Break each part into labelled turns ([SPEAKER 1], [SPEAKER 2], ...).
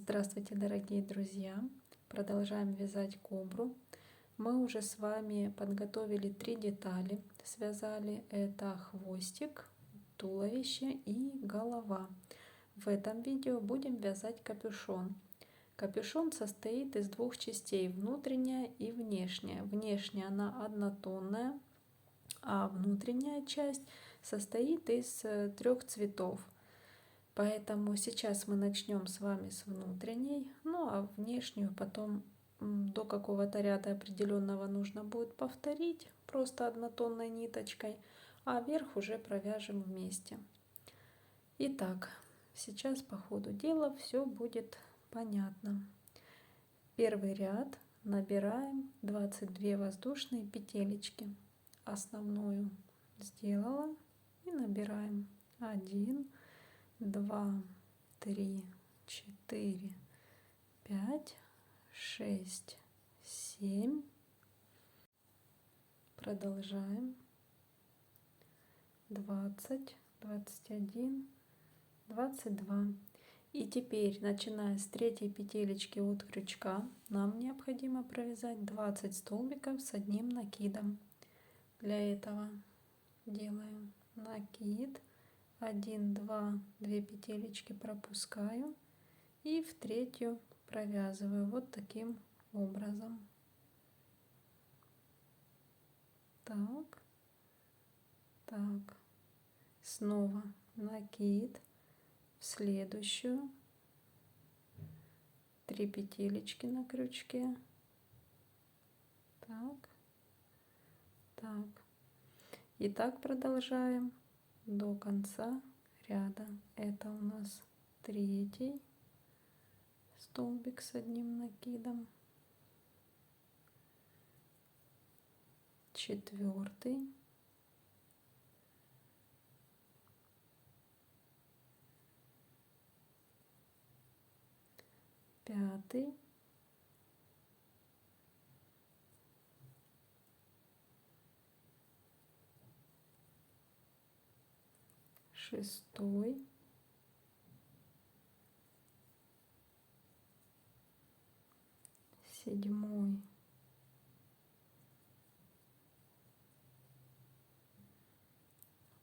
[SPEAKER 1] Здравствуйте, дорогие друзья! Продолжаем вязать кобру. Мы уже с вами подготовили 3 детали. Связали это хвостик, туловище и голова. В этом видео будем вязать капюшон. Капюшон состоит из 2 частей, внутренняя и внешняя. Внешняя она однотонная, а внутренняя часть состоит из 3 цветов. Поэтому сейчас мы начнем с вами с внутренней, ну а внешнюю потом до какого-то ряда определенного нужно будет повторить просто однотонной ниточкой, а верх уже провяжем вместе. Итак, сейчас по ходу дела все будет понятно. Первый ряд набираем 22 воздушные петелечки. Основную сделала и набираем 1, 2, 3, 4, 5, 6, 7. Продолжаем. 20, 21, 22. И теперь, начиная с 3 петелечки от крючка, нам необходимо провязать 20 столбиков с одним накидом. Для этого делаем накид. 1, 2, 2 петелечки пропускаю и в 3 провязываю вот таким образом. Так, так, снова накид в следующую, 3 петелечки на крючке, так, так, и так продолжаем до конца ряда. Это у нас 3 столбик с одним накидом, 4, 5, 6, 7,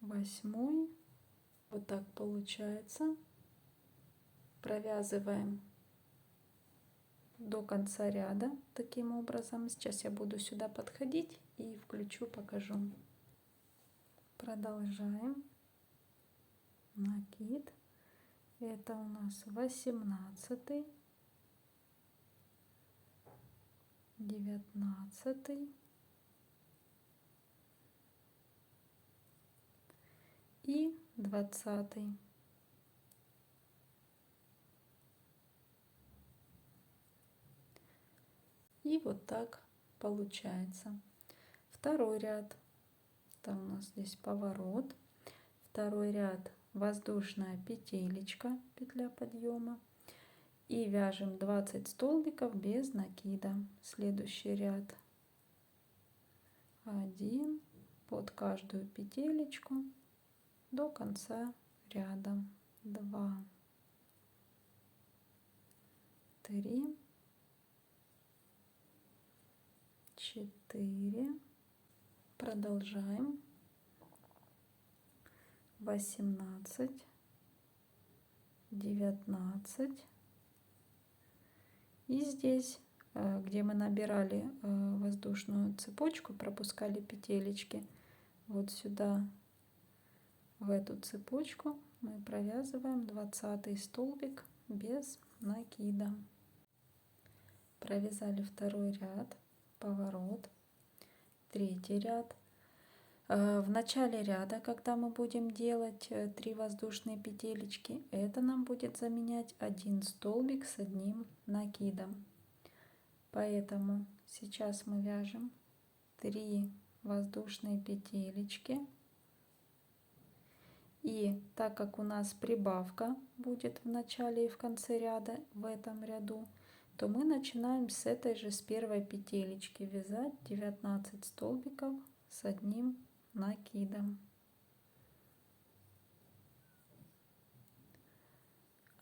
[SPEAKER 1] 8. Вот так получается. Провязываем до конца ряда таким образом. Сейчас я буду сюда подходить и включу, покажу. Продолжаем. Накид. Это у нас 18, 19 и 20. И вот так получается. Второй ряд. Это у нас здесь поворот. Второй ряд воздушная петелечка, петля подъема. И вяжем 20 столбиков без накида. Следующий ряд 1 под каждую петелечку до конца ряда. 2, 3, 4. Продолжаем. 18, 19. И здесь, где мы набирали воздушную цепочку, пропускали петелечки, вот сюда, в эту цепочку, мы провязываем 20 столбик без накида. Провязали второй ряд, поворот, третий ряд. В начале ряда, когда мы будем делать 3 воздушные петелечки, это нам будет заменять 1 столбик с одним накидом. Поэтому сейчас мы вяжем 3 воздушные петелечки. И так как у нас прибавка будет в начале и в конце ряда в этом ряду, то мы начинаем с этой же, с первой петелечки вязать 19 столбиков с одним накидом.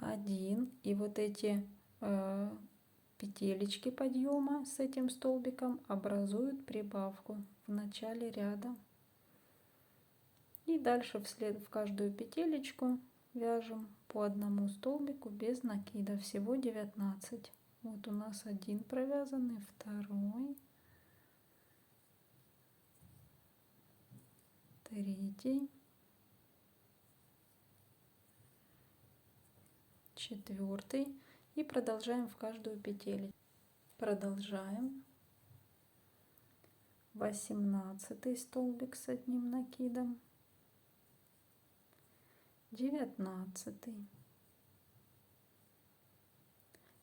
[SPEAKER 1] 1. И вот эти петелечки подъема с этим столбиком образуют прибавку в начале ряда. И дальше в каждую петелечку вяжем по одному столбику без накида, всего 19. Вот у нас один провязанный, второй, третий, четвертый. И продолжаем в каждую петель. Продолжаем. 18 столбик с одним накидом, 19.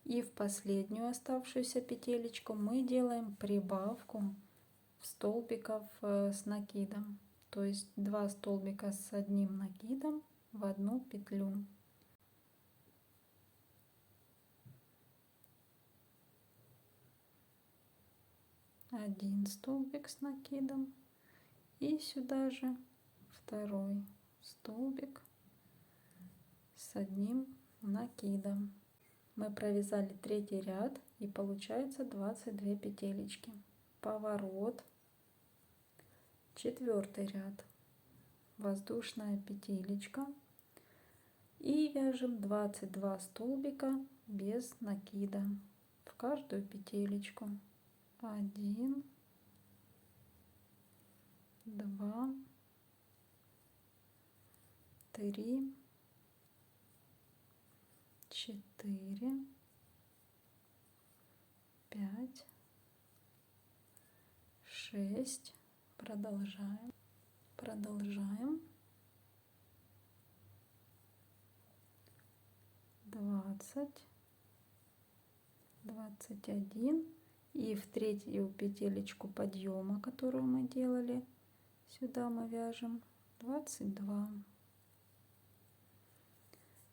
[SPEAKER 1] И в последнюю оставшуюся петелечку мы делаем прибавку столбиков с накидом, то есть 2 столбика с одним накидом в одну петлю. Один столбик с накидом и сюда же второй столбик с одним накидом. Мы провязали третий ряд и получается 22 петелечки. Поворот, четвертый ряд, воздушная петелечка и вяжем 22 столбика без накида в каждую петелечку. 1, 2, 3, 4, 5, 6. Продолжаем. 20, 21. И в третью петелечку подъема, которую мы делали, сюда мы вяжем 22.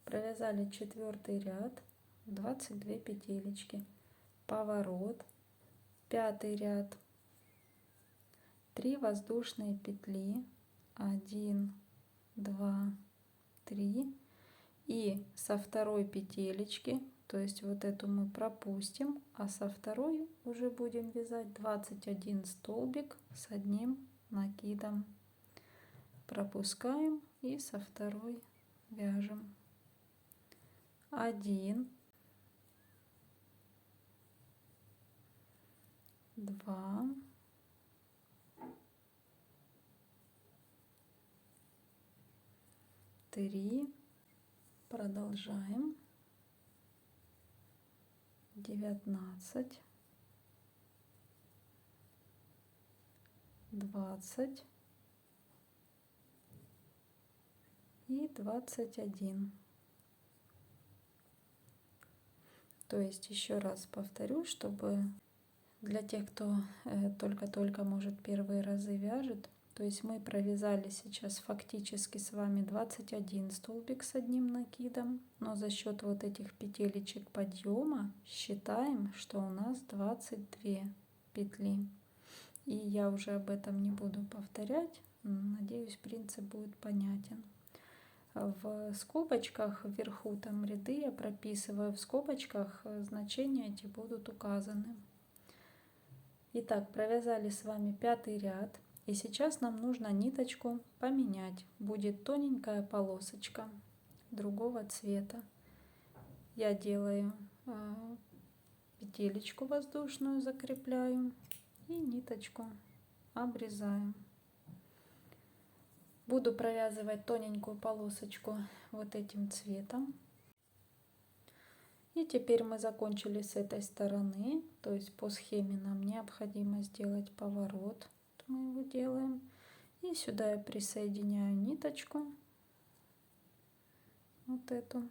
[SPEAKER 1] Провязали четвертый ряд, 22 петелечки. Поворот, пятый ряд, 3 воздушные петли, 1, 2, 3. И со второй петелечки, то есть вот эту мы пропустим, а со второй уже будем вязать 21 столбик с одним накидом. Пропускаем и со второй вяжем. 1, 2, 3. Продолжаем. 19, 20 и 21. То есть еще раз повторю, чтобы для тех, кто только-только, может, первые разы вяжет, то есть мы провязали сейчас фактически с вами 21 столбик с одним накидом, но за счет вот этих петелечек подъема считаем, что у нас 22 петли. И я уже об этом не буду повторять, надеюсь, принцип будет понятен. В скобочках вверху там ряды я прописываю, в скобочках значения эти будут указаны. Итак, провязали с вами пятый ряд. И сейчас нам нужно ниточку поменять. Будет тоненькая полосочка другого цвета. Я делаю петелечку воздушную, закрепляю и ниточку обрезаю. Буду провязывать тоненькую полосочку вот этим цветом. И теперь мы закончили с этой стороны, то есть по схеме нам необходимо сделать поворот. Мы его делаем. И сюда я присоединяю ниточку, вот эту.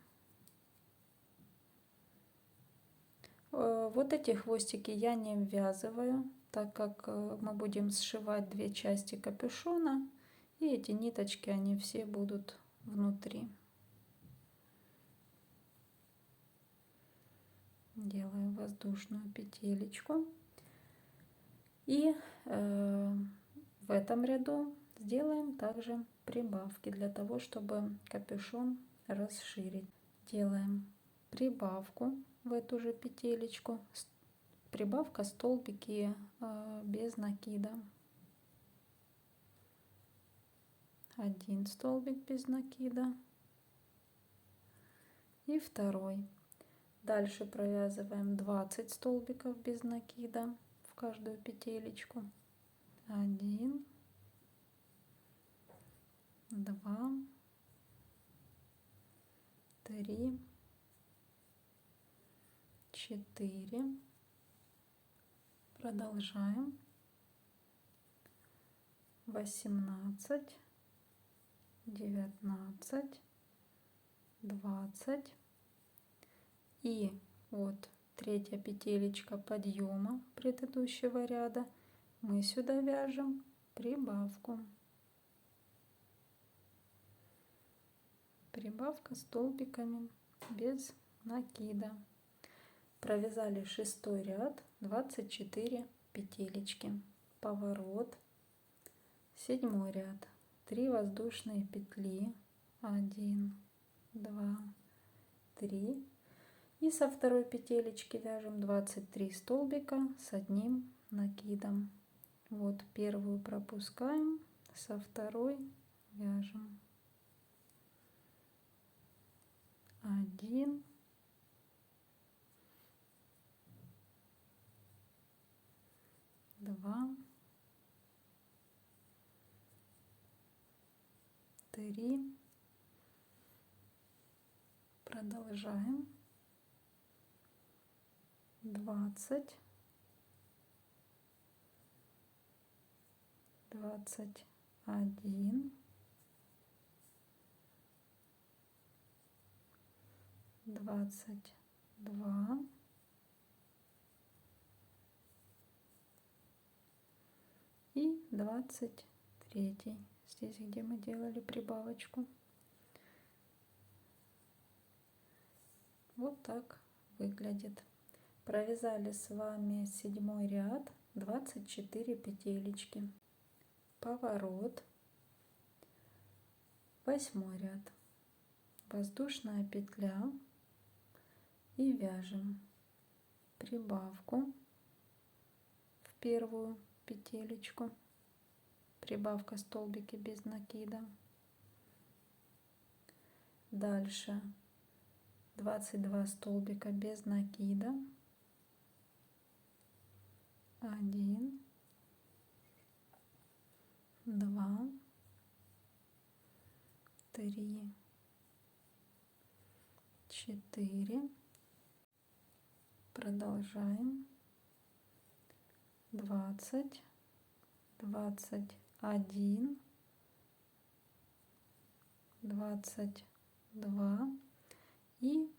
[SPEAKER 1] Вот эти хвостики я не ввязываю, так как мы будем сшивать две части капюшона, и эти ниточки, они все будут внутри. Делаю воздушную петелечку. И в этом ряду сделаем также прибавки для того, чтобы капюшон расширить. Делаем прибавку в эту же петелечку, прибавка столбики без накида. 1 столбик без накида и 2. Дальше провязываем 20 столбиков без накида в каждую петелечку. 1, 2, 3, 4. Продолжаем. 18, 19, 20. И вот третья петелечка подъема предыдущего ряда. Мы сюда вяжем прибавку. Прибавка столбиками без накида. Провязали 6 ряд, 24 петелечки. Поворот. 7 ряд. 3 воздушные петли. 1, 2, 3. И со второй петелечки вяжем 23 столбика с 1 накидом. Вот первую пропускаем, со второй вяжем 1, 2, 3. Продолжаем. 20, 21, 22 и 23. Здесь, где мы делали прибавочку. Вот так выглядит. Провязали с вами 7 ряд, 24 петелечки. Поворот. 8 ряд. Воздушная петля. И вяжем прибавку в первую петелечку. Прибавка столбики без накида. Дальше 22 столбика без накида. 1, 2, 3, 4. Продолжаем. 20, 21, 22 и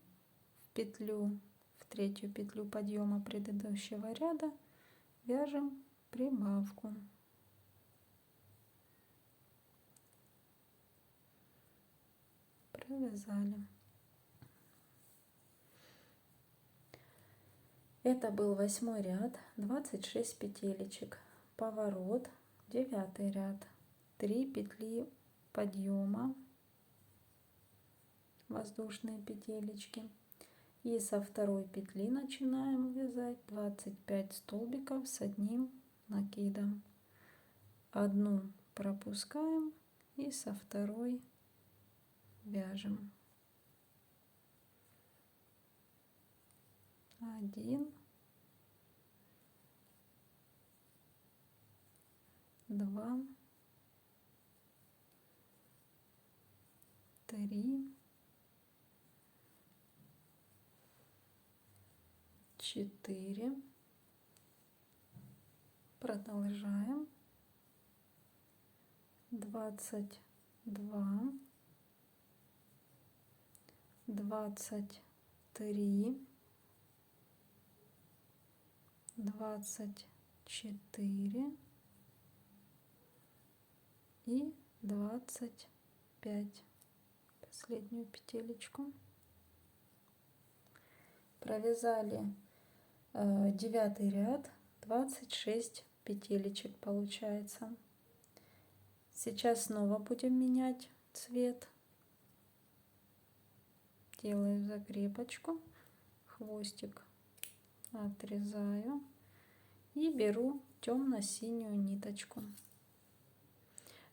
[SPEAKER 1] в петлю, в третью петлю подъема предыдущего ряда вяжем прибавку. Провязали. Это был 8 ряд, 26 петелечек. Поворот. 9 ряд. 3 петли подъема, воздушные петелечки. И со второй петли начинаем вязать 25 столбиков с 1 накидом. Одну пропускаем и со второй вяжем. 1, 2, 3, 4. Продолжаем. 22, 23, 24 и 25. Последнюю петелечку. Провязали 9 ряд, 26 петелечек получается. Сейчас снова будем менять цвет. Делаю закрепочку, хвостик отрезаю и беру темно-синюю ниточку.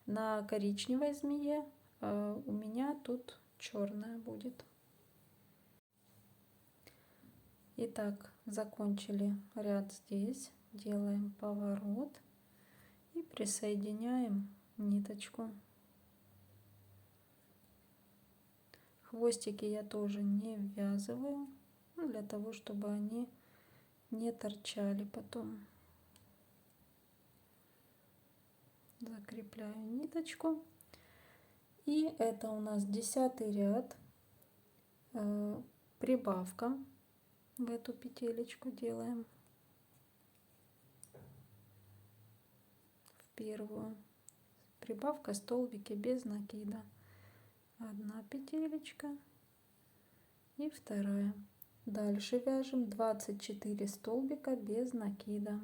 [SPEAKER 1] На коричневой змее у меня тут черная будет. Итак, закончили ряд здесь, делаем поворот и присоединяем ниточку. Хвостики я тоже не ввязываю, для того, чтобы они не торчали потом. Закрепляю ниточку. И это у нас 10-й ряд, прибавка в эту петелечку делаем, в первую. Прибавка, столбики без накида. Одна петелечка и вторая. Дальше вяжем 24 столбика без накида.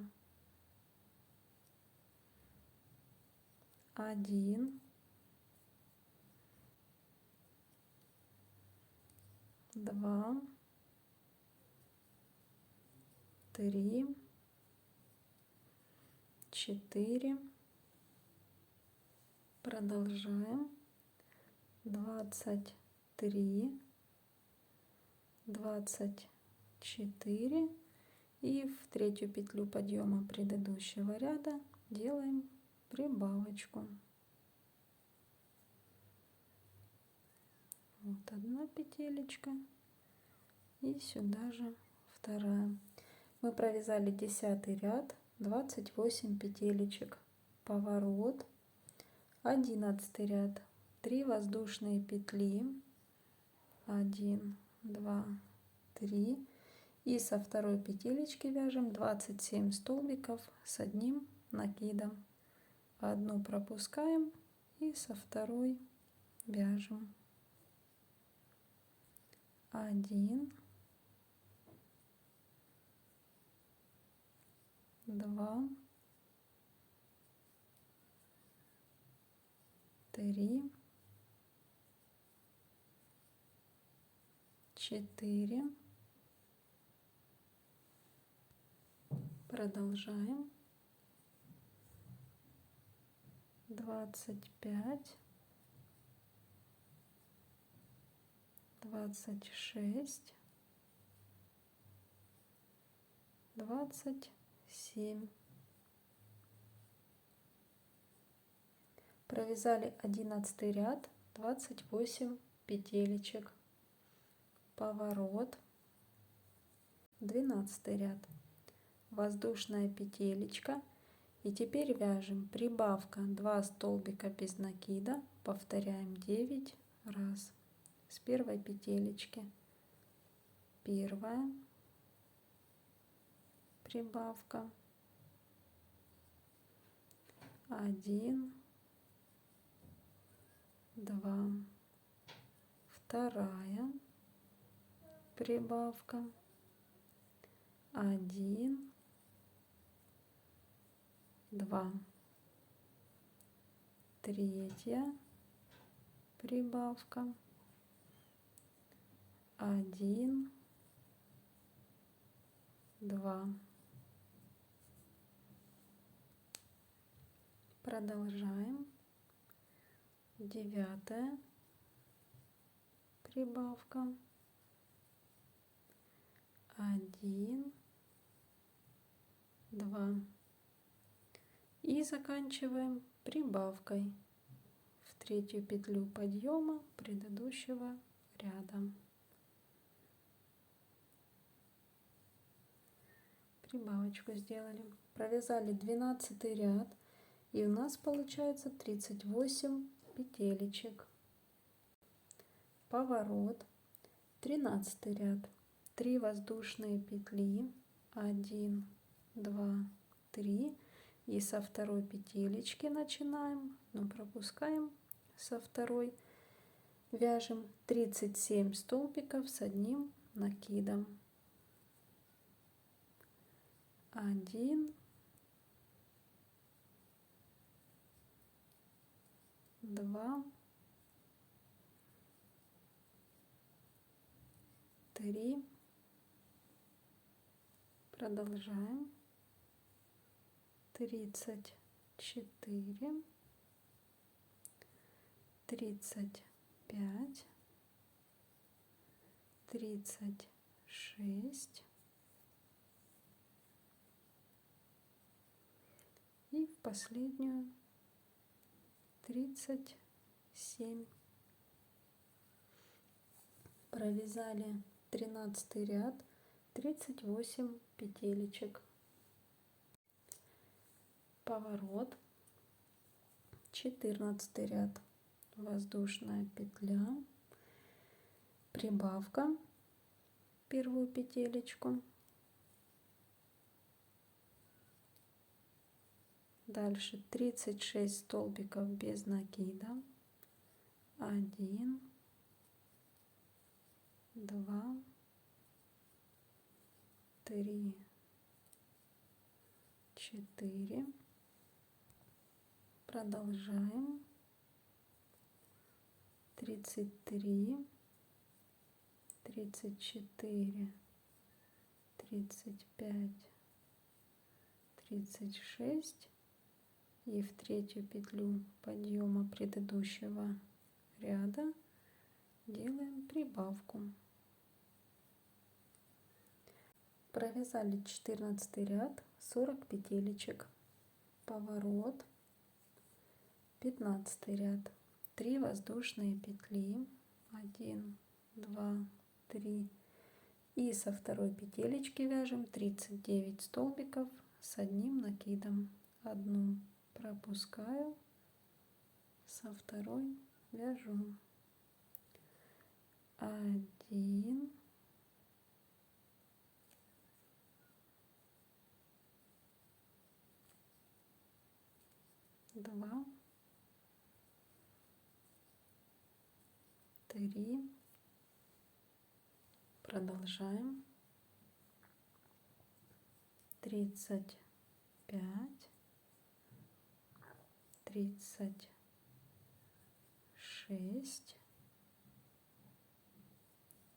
[SPEAKER 1] 1, 2, 3, 4. Продолжаем. 23, 24 и в третью петлю подъема предыдущего ряда делаем прибавочку. Вот одна петелечка и сюда же вторая. Мы провязали 10-й ряд, 28 петелечек, поворот, 11-й ряд, 3 воздушные петли, 1, 2, 3, и со второй петелечки вяжем 27 столбиков с одним накидом. Одну пропускаем и со второй вяжем. 1, 2, 3, 4. Продолжаем. 25, 26, 27. Провязали 11 ряд, 28 петелечек, поворот, 12 ряд, воздушная петелечка. И теперь вяжем прибавка 2 столбика без накида, повторяем 9 раз. С первой петелечки первая прибавка, 1, 2, вторая прибавка, 1, 2, третья прибавка, 1, 2. Продолжаем. 9-я прибавка, 1, 2. И заканчиваем прибавкой в третью петлю подъема предыдущего ряда. Прибавочку сделали. Провязали 12 ряд, и у нас получается 38 петелечек. Поворот, 13 ряд, 3 воздушные петли, 1, 2, 3, и со второй петелечки начинаем, но пропускаем со второй, вяжем 37 столбиков с одним накидом. 1, 2, 3, Продолжаем. 34, 35, 36 и в последнюю 37. Провязали 13 ряд, 38 петелечек. Поворот, 14 ряд, воздушная петля, прибавка, первую петелечку, дальше 36 столбиков без накида, 1, 2, 3, 4. Продолжаем. 33, 34, 35, 36 и в третью петлю подъема предыдущего ряда делаем прибавку. Провязали 14 ряд, 40 петелечек. Поворот, 15 ряд, 3 воздушные петли, 1, 2, 3 и со второй петелечки вяжем 39 столбиков с одним накидом. Одну пропускаю, со второй вяжу 1, 2, 3. Продолжаем. 35, 36,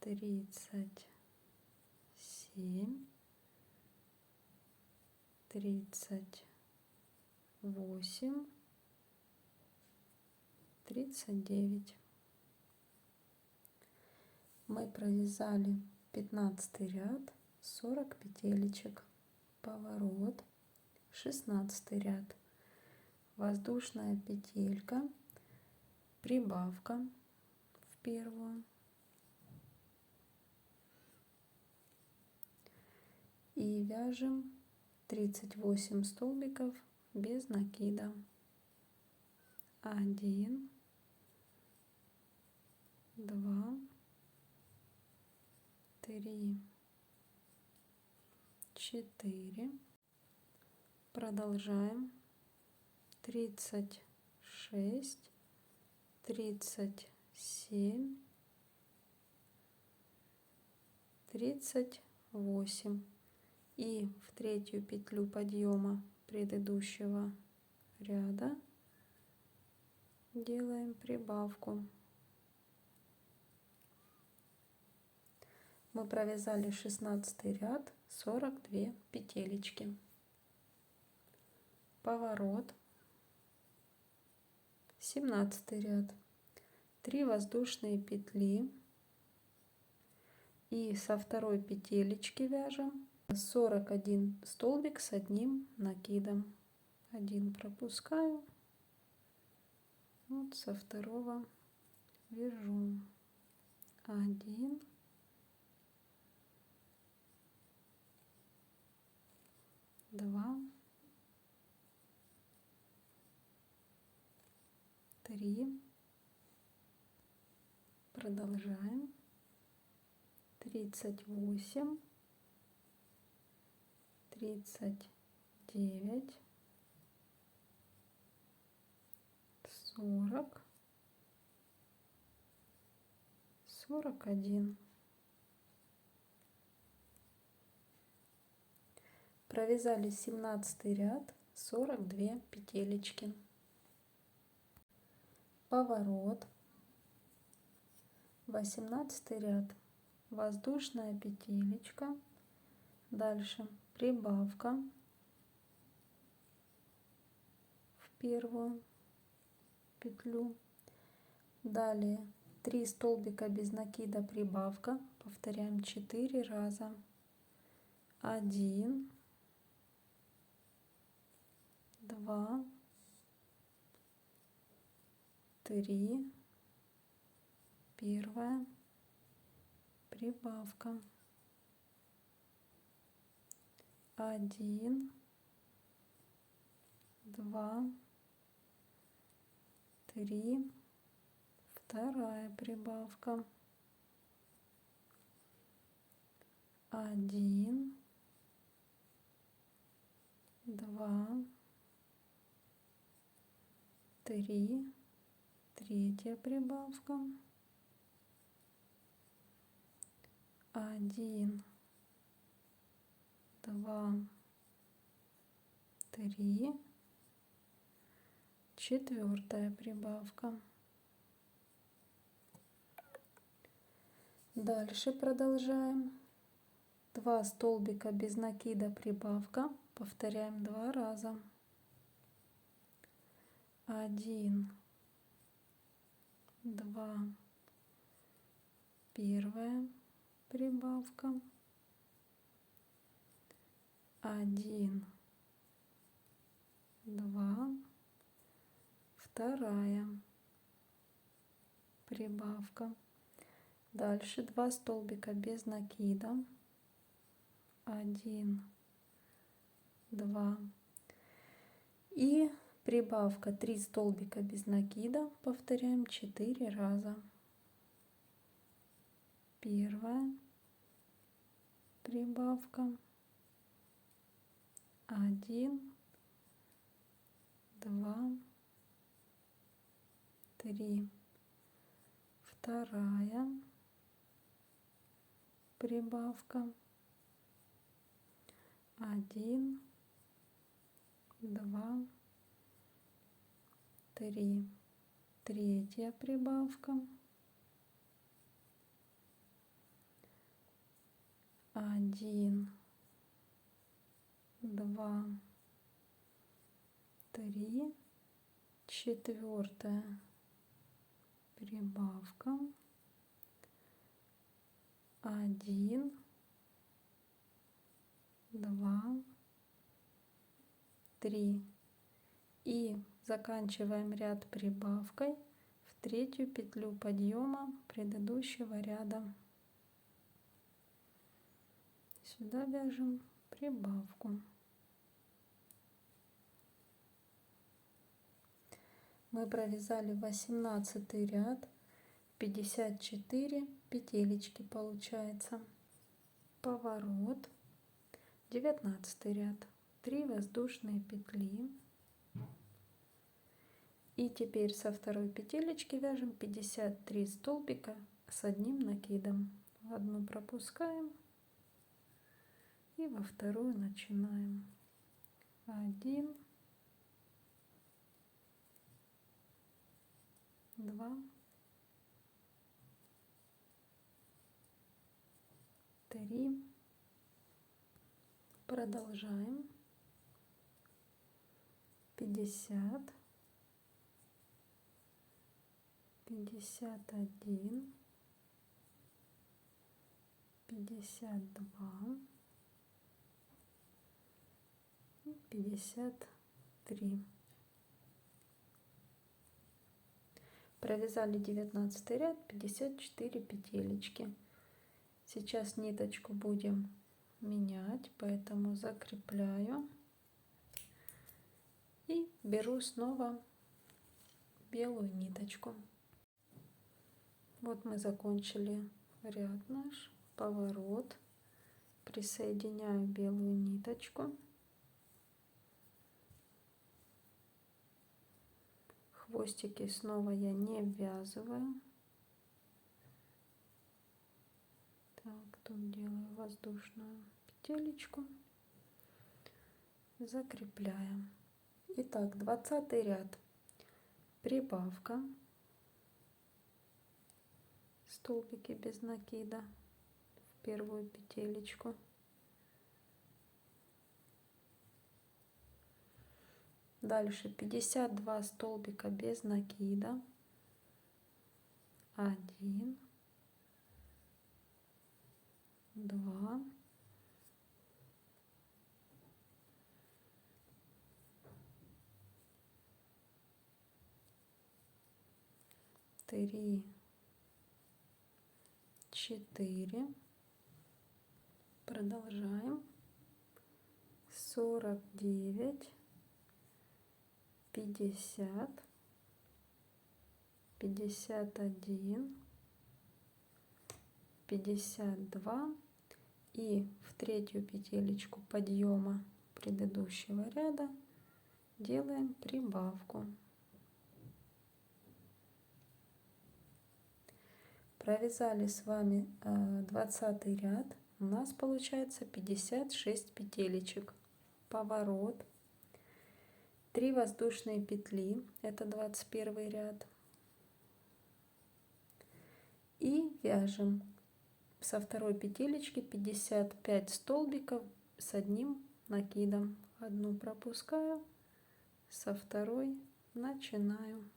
[SPEAKER 1] 37, 38, 39. Мы провязали 15 ряд, 40 петелечек. Поворот, 16 ряд, воздушная петелька, прибавка в первую и вяжем 38 столбиков без накида. 1, 2, 3, 4. Продолжаем. 36, 37, 38 и в третью петлю подъема предыдущего ряда делаем прибавку. Мы провязали 16 ряд, 42 петелечки. Поворот, 17 ряд, 3 воздушные петли и со второй петелечки вяжем 41 столбик с одним накидом. Один пропускаю, вот со второго вяжу 1, 2, 3. Продолжаем. 38, 39, 40, 41. Провязали 17 ряд, 42 петелечки. Поворот, 18 ряд, воздушная петелечка, дальше прибавка в первую петлю. Далее 3 столбика без накида, прибавка. Повторяем 4 раза. 1, 2, 3, первая прибавка. 1, 2, 3, вторая прибавка. 1, 2, 3, третья прибавка. 1, 2, 3, четвертая прибавка. Дальше продолжаем. 2 столбика без накида, прибавка. Повторяем 2 раза. 1, 2, первая прибавка. 1, 2, вторая прибавка. Дальше 2 столбика без накида. 1, 2 и прибавка 3 столбика без накида. Повторяем 4 раза. Первая прибавка. 1, 2, 3. Вторая прибавка. 1, 2, 3. Третья прибавка. 1, 2, 3. Четвертая прибавка. 1, 2, 3. И заканчиваем ряд прибавкой в третью петлю подъема предыдущего ряда. Сюда вяжем прибавку. Мы провязали 18 ряд, 54 петелечки получается. Поворот, 19 ряд, 3 воздушные петли. И теперь со второй петелечки вяжем 53 столбика с одним накидом. В одну пропускаем и во вторую начинаем. 1, 2, 3. Продолжаем. 50, 51, 52, 53. Провязали 19 ряд, 54 петелечки. Сейчас ниточку будем менять, поэтому закрепляю и беру снова белую ниточку. Вот мы закончили ряд наш, поворот, присоединяю белую ниточку, хвостики снова я не ввязываю. Так, тут делаю воздушную петелечку, закрепляем. Итак, 20 ряд, прибавка, столбики без накида в первую петелечку, Дальше 52 столбика без накида. 1, 2, 3, 4. Продолжаем. 49, 50, 51, 52. И в третью петелечку подъема предыдущего ряда делаем прибавку. Провязали с вами 20 ряд. У нас получается 56 петелечек. Поворот, 3 воздушные петли, это 21 ряд. И вяжем со второй петелечки 55 столбиков с одним накидом. Одну пропускаю, со второй начинаю.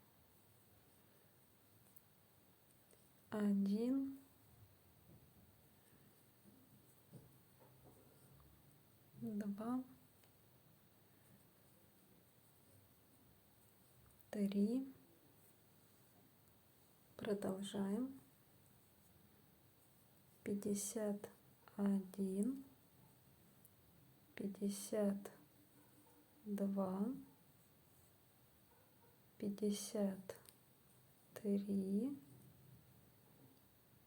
[SPEAKER 1] 1, 2, 3. Продолжаем. 51, 52, 53,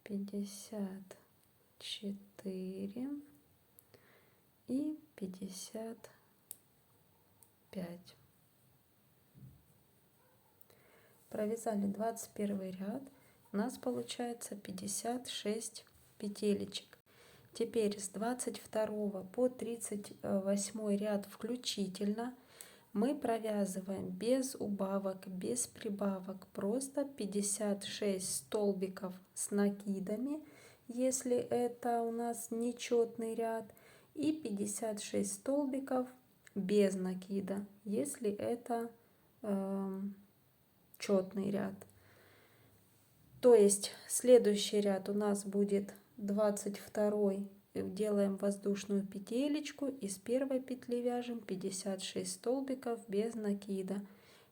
[SPEAKER 1] 54 и 55. Провязали 21 ряд. У нас получается 56 петелечек. Теперь с 22 по 38 ряд включительно мы провязываем без убавок, без прибавок, просто 56 столбиков с накидами, если это у нас нечетный ряд, и 56 столбиков без накида, если это четный ряд. То есть следующий ряд у нас будет 22, делаем воздушную петелечку, из первой петли вяжем 56 столбиков без накида.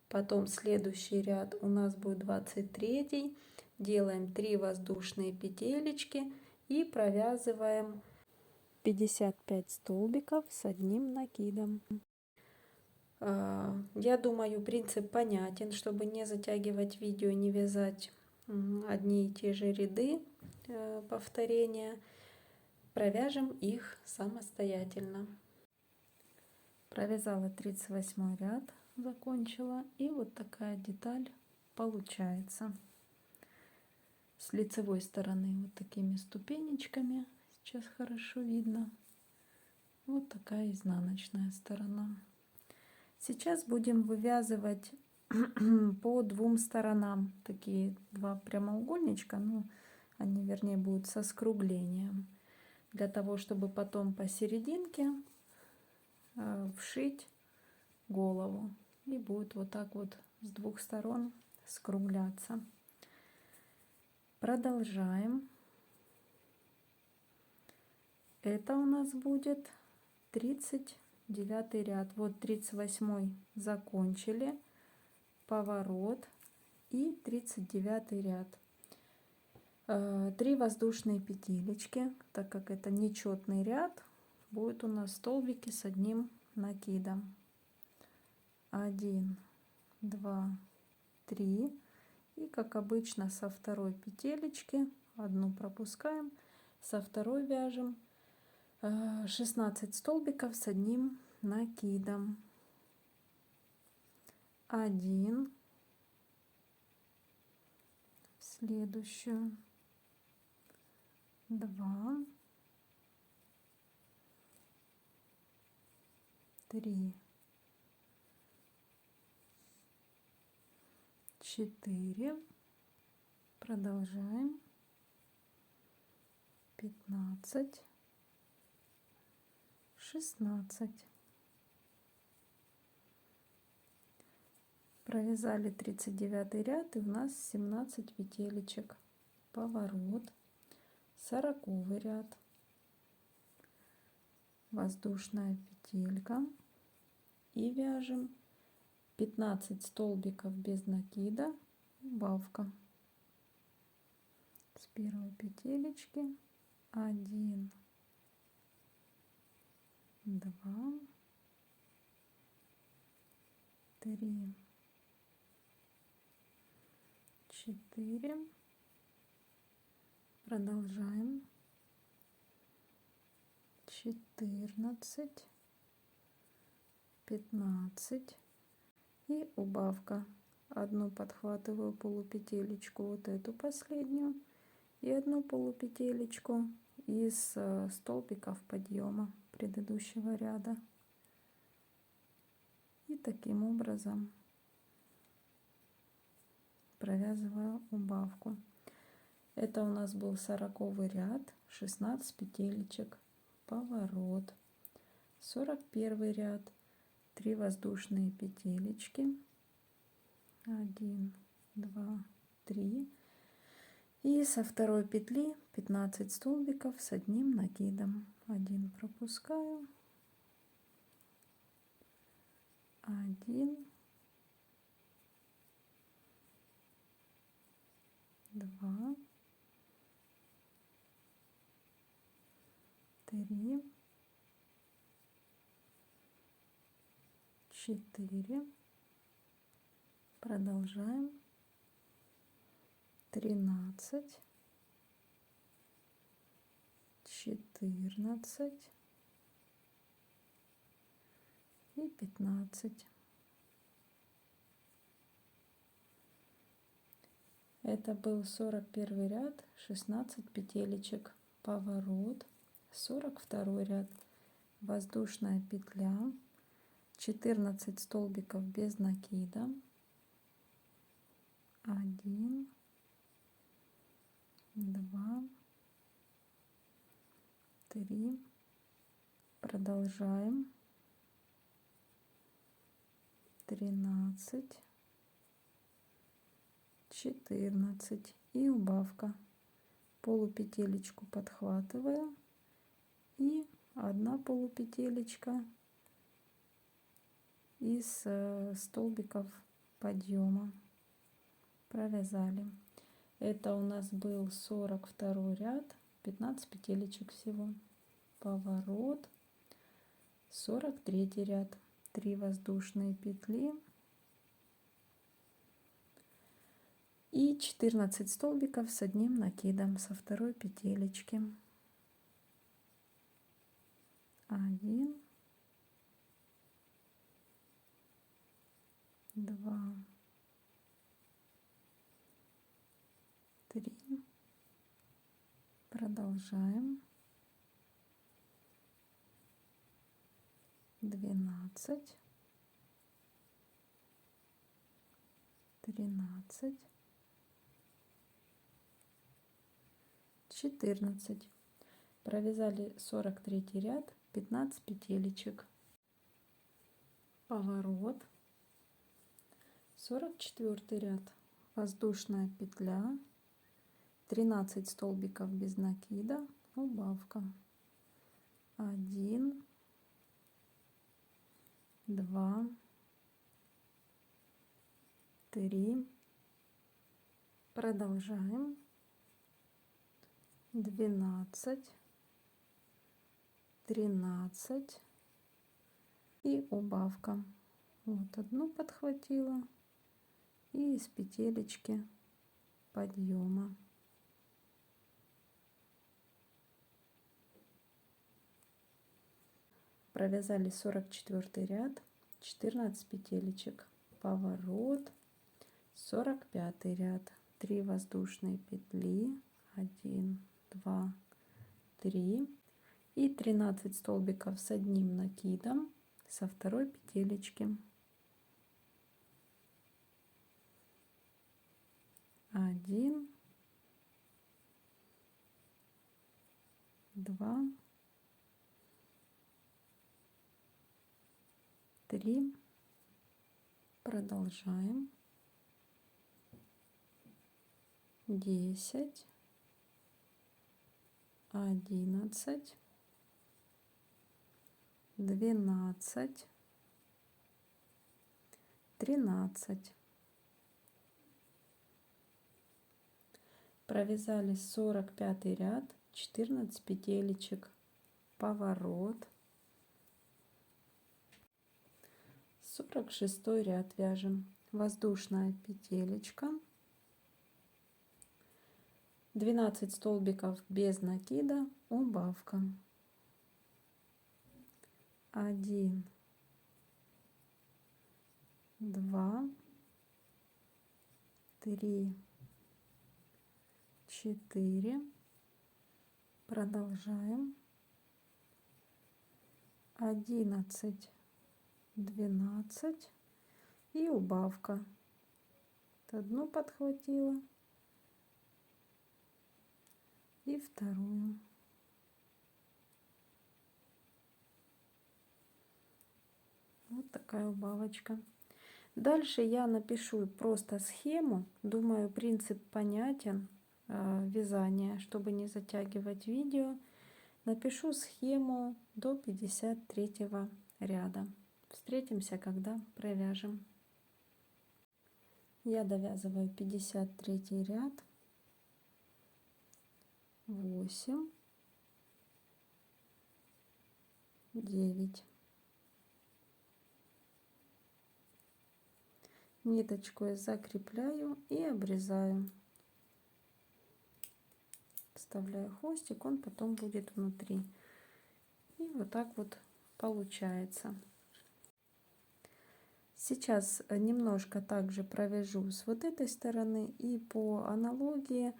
[SPEAKER 1] Потом следующий ряд у нас будет 23, делаем 3 воздушные петелечки и провязываем 55 столбиков с одним накидом. Я думаю, принцип понятен, чтобы не затягивать видео, не вязать одни и те же ряды повторения. Провяжем их самостоятельно. Провязала 38 ряд, закончила, и вот такая деталь получается. С лицевой стороны вот такими ступенечками, сейчас хорошо видно. Вот такая изнаночная сторона. Сейчас будем вывязывать по двум сторонам такие два прямоугольничка, ну они вернее будут со скруглением, для того чтобы потом посерединке вшить голову, и будет вот так вот с двух сторон скругляться. Продолжаем. Это у нас будет 39 ряд. Вот 38 закончили, поворот и 39 ряд. 3 воздушные петелечки, так как это нечетный ряд, будет у нас столбики с одним накидом. 1, 2, 3. И как обычно со второй петелечки одну пропускаем, со второй вяжем 16 столбиков с одним накидом. 1, следующую, 2, 3, 4, продолжаем, 15, 16, Провязали 39 ряд, и у нас 17 петелечек. Поворот, 40 ряд, воздушная петелька, и вяжем 15 столбиков без накида, убавка. С первой петелечки 1, 2, 3, 4, продолжаем, 14, 15 и убавка. Одну подхватываю полупетелечку, вот эту последнюю, и одну полупетелечку из столбиков подъема предыдущего ряда. И таким образом провязываю убавку. Это у нас был 40 ряд, 16 петелечек, поворот, 41 ряд, 3 воздушные петелечки, 1, 2, 3, и со второй петли 15 столбиков с одним накидом. 1 пропускаю, 1, 2, 3, 4, продолжаем, 13, 14 и 15. Это был 41 ряд, 16 петелечек, поворот, 42 ряд, воздушная петля, 14 столбиков без накида, 1, 2, 3, продолжаем, 13, 14 и убавка. Полупетелечку подхватываю и одна полупетелечка из столбиков подъема. Провязали. Это у нас был 42 ряд, 15 петелечек всего. Поворот, 43 ряд, 3 воздушные петли и 14 столбиков с одним накидом со второй петелечки. 1, 2, 3, продолжаем, 12, 13, 14. Провязали 43 ряд, 15 петелечек, поворот, 44 ряд, воздушная петля, 13 столбиков без накида, убавка, 1, 2, 3, продолжаем, 12, 13 и убавка. Вот одну подхватила и из петелечки подъема. Провязали 44 ряд, 14 петелечек, поворот, 45 ряд, 3 воздушные петли, 1, 2, 3 и 13 столбиков с одним накидом со второй петелечки. 1, 2, 3, Продолжаем. 10, 11, 12, 13. Провязали 45 ряд, 14 петелечек, поворот. 46 ряд вяжем. Воздушная петелечка. 12 столбиков без накида, убавка. 1, 2, 3, 4. Продолжаем. 11, 12 и убавка. Одну подхватила и вторую. Вот такая убавочка. Дальше я напишу просто схему. Думаю, принцип понятен вязания, чтобы не затягивать видео. Напишу схему до 53 ряда. Встретимся, когда провяжем. Я довязываю 53 ряд. 8, 9. Ниточку я закрепляю и обрезаю. Вставляю хвостик, он потом будет внутри. И вот так вот получается. Сейчас немножко также провяжу с вот этой стороны, и по аналогии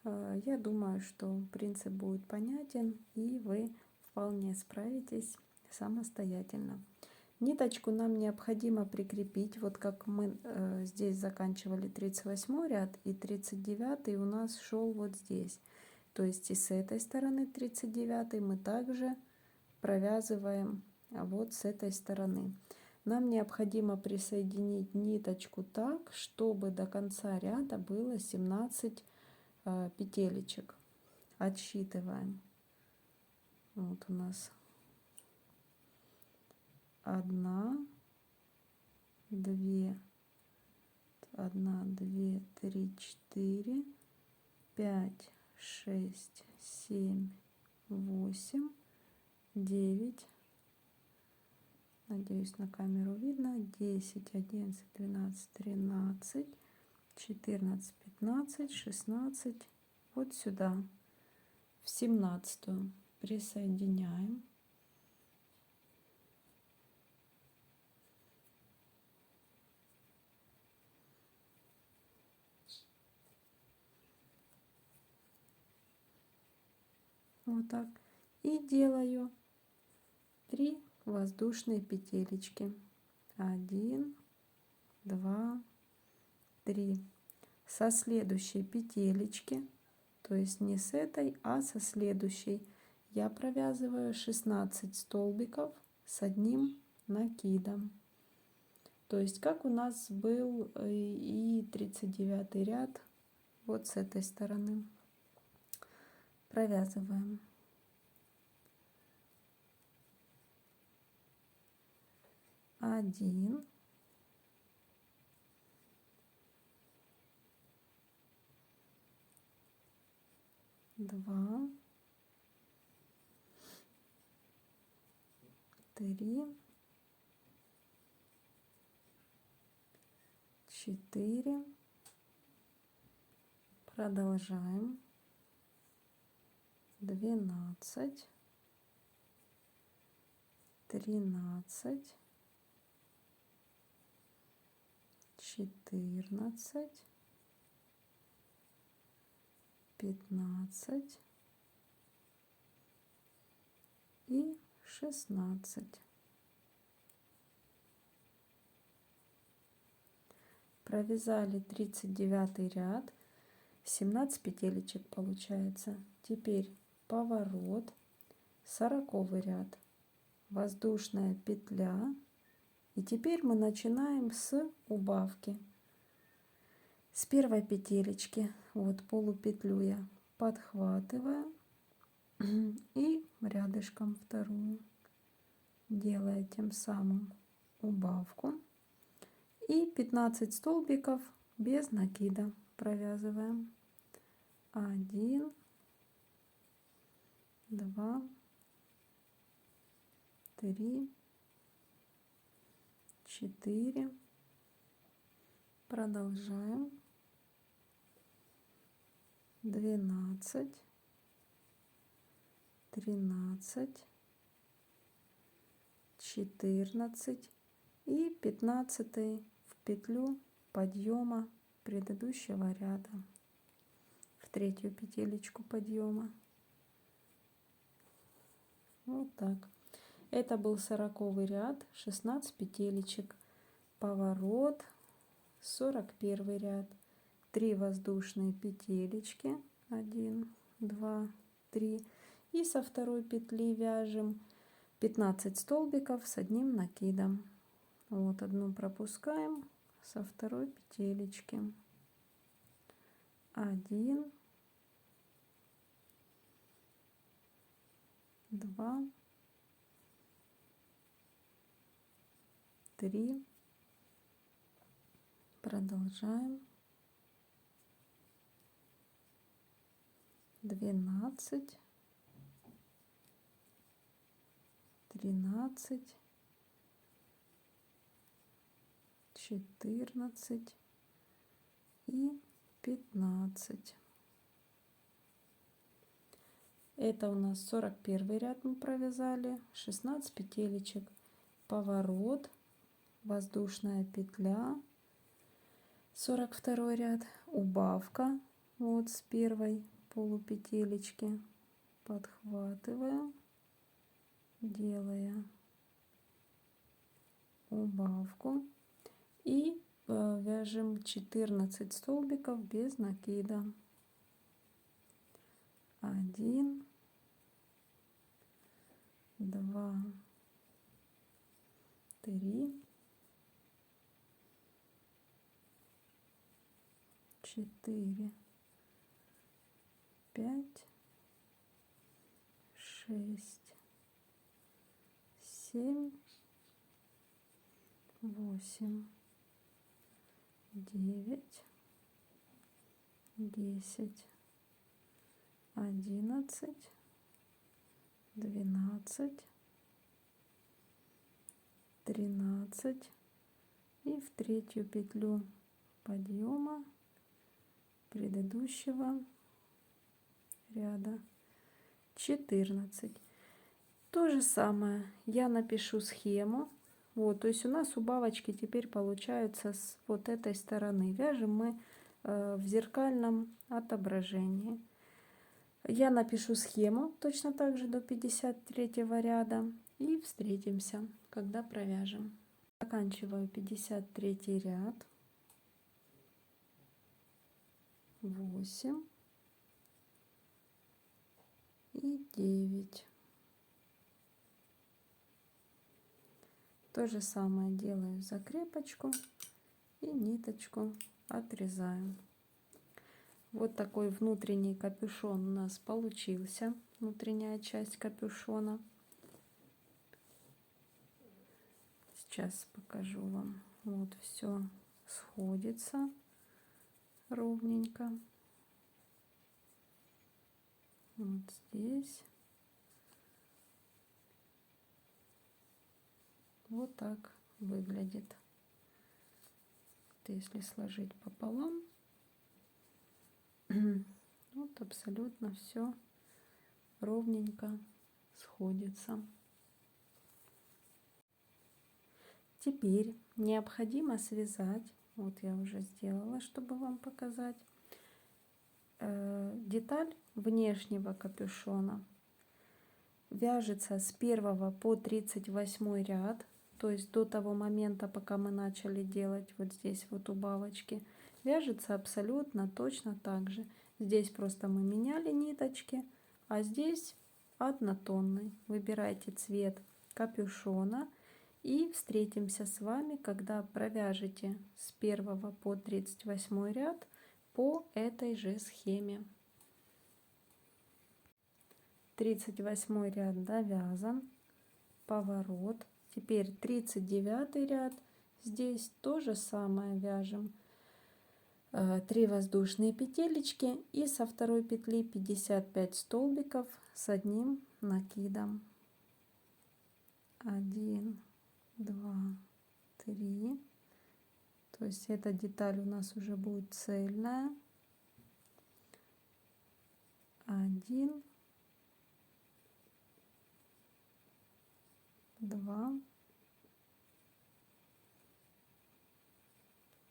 [SPEAKER 1] я думаю, что принцип будет понятен, и вы вполне справитесь самостоятельно. Ниточку нам необходимо прикрепить, вот как мы здесь заканчивали 38 ряд, и 39 у нас шел вот здесь. То есть и с этой стороны 39 мы также провязываем вот с этой стороны. Нам необходимо присоединить ниточку так, чтобы до конца ряда было 17 петелечек. Отсчитываем. Вот у нас 1, 2, 1, 2, 3, 4, 5, 6, 7, 8, 9. Надеюсь, на камеру видно. 10, 11, 12, 13, 14, 15, 16. Вот сюда, в 17-ю присоединяем. Вот так. И делаю 3 воздушные петелечки. 1, 2, 3. Со следующей петелечки, то есть не с этой, а со следующей, я провязываю 16 столбиков с одним накидом. То есть как у нас был и 39 ряд вот с этой стороны. Провязываем. 1, 2, 3, 4. Продолжаем. 12, 13, 14, 15 и 16. Провязали 39 ряд, 17 петелечек получается. Теперь поворот, 40 ряд, воздушная петля И теперь мы начинаем с убавки. С первой петелечки, вот полупетлю я подхватываю и рядышком вторую, делая тем самым убавку. И 15 столбиков без накида провязываем. 1, 2, 3, 4. Продолжаем. 12, 13, 14 и 15 в петлю подъема предыдущего ряда, в третью петелечку подъема. Вот так. Это был 40-й ряд, 16 петелечек, поворот, 41 ряд, 3 воздушные петелечки, 1, 2, 3, и со второй петли вяжем 15 столбиков с одним накидом. Вот одну пропускаем со второй петелечки, 1, 2, 3, продолжаем, 12, 13, 14 и 15. Это у нас 41 ряд мы провязали, 16 петелечек, поворот, воздушная петля, 42 ряд, убавка, вот с первой полупетелечки подхватываем, делая убавку, и вяжем 14 столбиков без накида. 1, 2, 3, 4, 5, 6, 7, 8, 9, 10, 11, 12, 13 и в третью петлю подъема предыдущего ряда 14. То же самое я напишу схему. Вот, то есть у нас убавочки теперь получаются с вот этой стороны. Вяжем мы в зеркальном отображении. Я напишу схему точно так же до 53 ряда и встретимся, когда провяжем. Заканчиваю 53 ряд. 8 и 9. То же самое делаю закрепочку и ниточку отрезаю. Вот такой внутренний капюшон у нас получился, внутренняя часть капюшона. Сейчас покажу вам. Вот все сходится ровненько. Вот здесь. Вот так выглядит. Если сложить пополам, вот абсолютно все ровненько сходится. Теперь необходимо связать, вот я уже сделала, чтобы вам показать, деталь внешнего капюшона. Вяжется с 1 по 38 ряд, то есть до того момента, пока мы начали делать вот здесь вот убавочки, вяжется абсолютно точно так же. Здесь просто мы меняли ниточки, а здесь однотонный. Выбирайте цвет капюшона И встретимся с вами, когда провяжете с 1 по 38 ряд по этой же схеме. 38 ряд довязан, поворот. Теперь 39 ряд. Здесь то же самое вяжем. 3 воздушные петелечки и со второй петли 55 столбиков с одним накидом. 1, 2, 3. То есть эта деталь у нас уже будет цельная. 1, 2,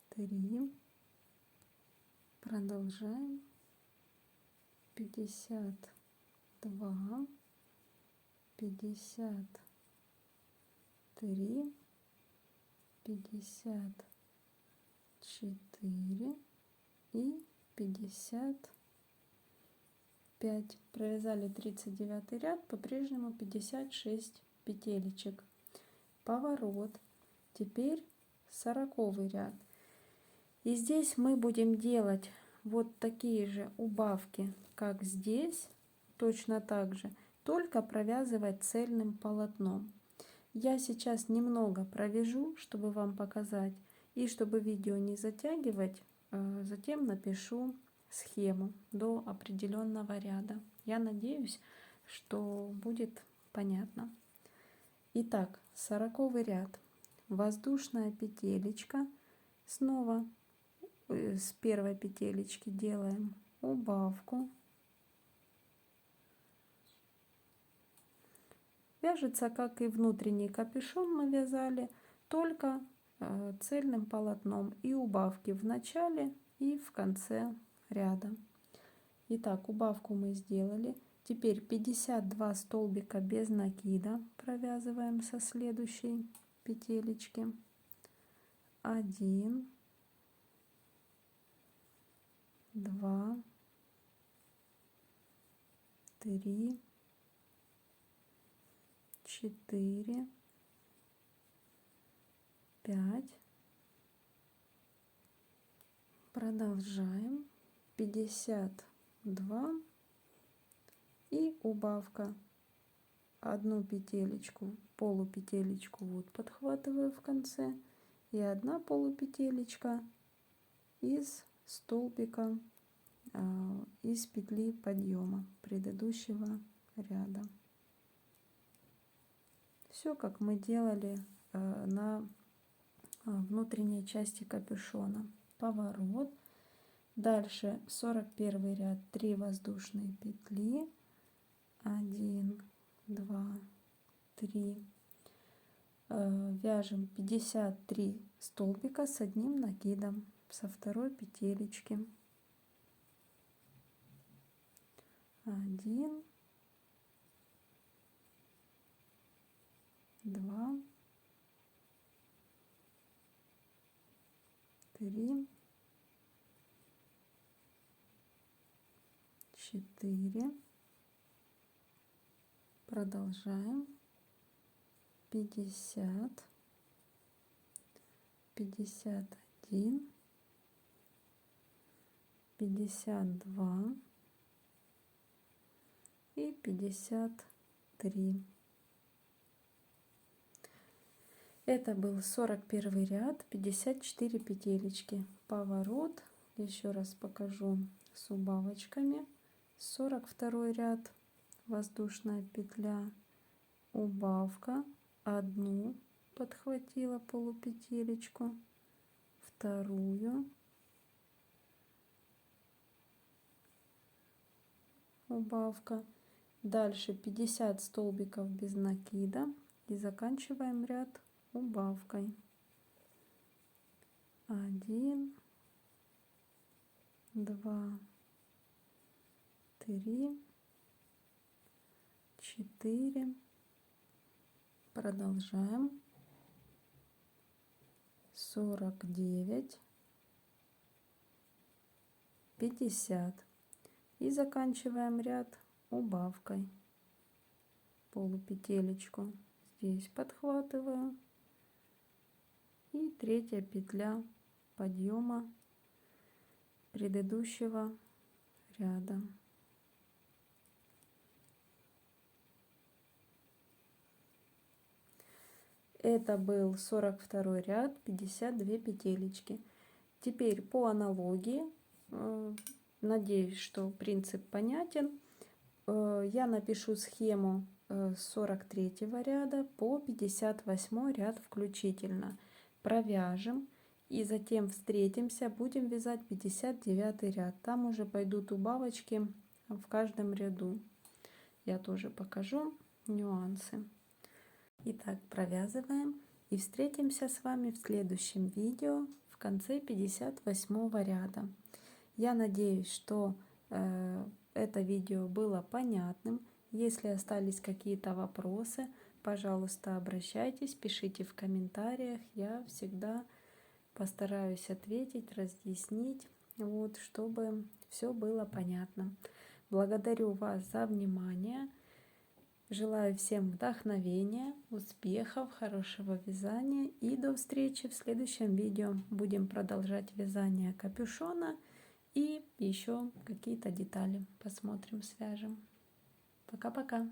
[SPEAKER 1] 3. Продолжаем. 52, 53, 54 и 55. Провязали 39 ряд, по-прежнему 56 петелечек. Поворот. Теперь 40 ряд. И здесь мы будем делать вот такие же убавки, как здесь, точно так же, только провязывать цельным полотном. Я сейчас немного провяжу, чтобы вам показать, и чтобы видео не затягивать, затем напишу схему до определенного ряда. Я надеюсь, что будет понятно. Итак, 40 ряд. Воздушная петелечка. Снова с первой петелечки делаем убавку. Вяжется, как и внутренний капюшон мы вязали, только цельным полотном, и убавки в начале и в конце ряда. Итак, убавку мы сделали. Теперь 52 столбика без накида провязываем со следующей петелечки. 1, 2, 3, 4, 5. Продолжаем. 52 и убавка. Одну петелечку, полупетелечку вот подхватываю в конце, и одна полупетелечка из столбика, из петли подъема предыдущего ряда. Все, как мы делали на внутренней части капюшона. Поворот. Дальше 41 ряд, 3 воздушные петли. 1, 2, 3. Вяжем 53 столбика с одним накидом со второй петелечки. 1, 2, 3, 4. Продолжаем. 50, 51, 52 и 53. Это был 41 ряд, 54 петелечки. Поворот. Еще раз покажу с убавочками. 42 ряд, воздушная петля, убавка, одну подхватила полупетелечку, вторую, убавка. Дальше 50 столбиков без накида и заканчиваем ряд убавкой. 1, 2, 3, 4. Продолжаем. 49, 50. И заканчиваем ряд убавкой. Полупетелечку здесь подхватываю и третья петля подъема предыдущего ряда. Это был 42 ряд, 52 петелечки. Теперь по аналогии, надеюсь, что принцип понятен, я напишу схему с 43 ряда по 58 ряд включительно. Провяжем и затем встретимся, будем вязать 59 ряд. Там уже пойдут убавочки в каждом ряду. Я тоже покажу нюансы. Итак, провязываем и встретимся с вами в следующем видео в конце 58 ряда. Я надеюсь, что это видео было понятным. Если остались какие-то вопросы, пожалуйста, обращайтесь, пишите в комментариях. Я всегда постараюсь ответить, разъяснить, вот, чтобы все было понятно. Благодарю вас за внимание. Желаю всем вдохновения, успехов, хорошего вязания и до встречи в следующем видео. Будем продолжать вязание капюшона и еще какие-то детали посмотрим, свяжем. Пока-пока!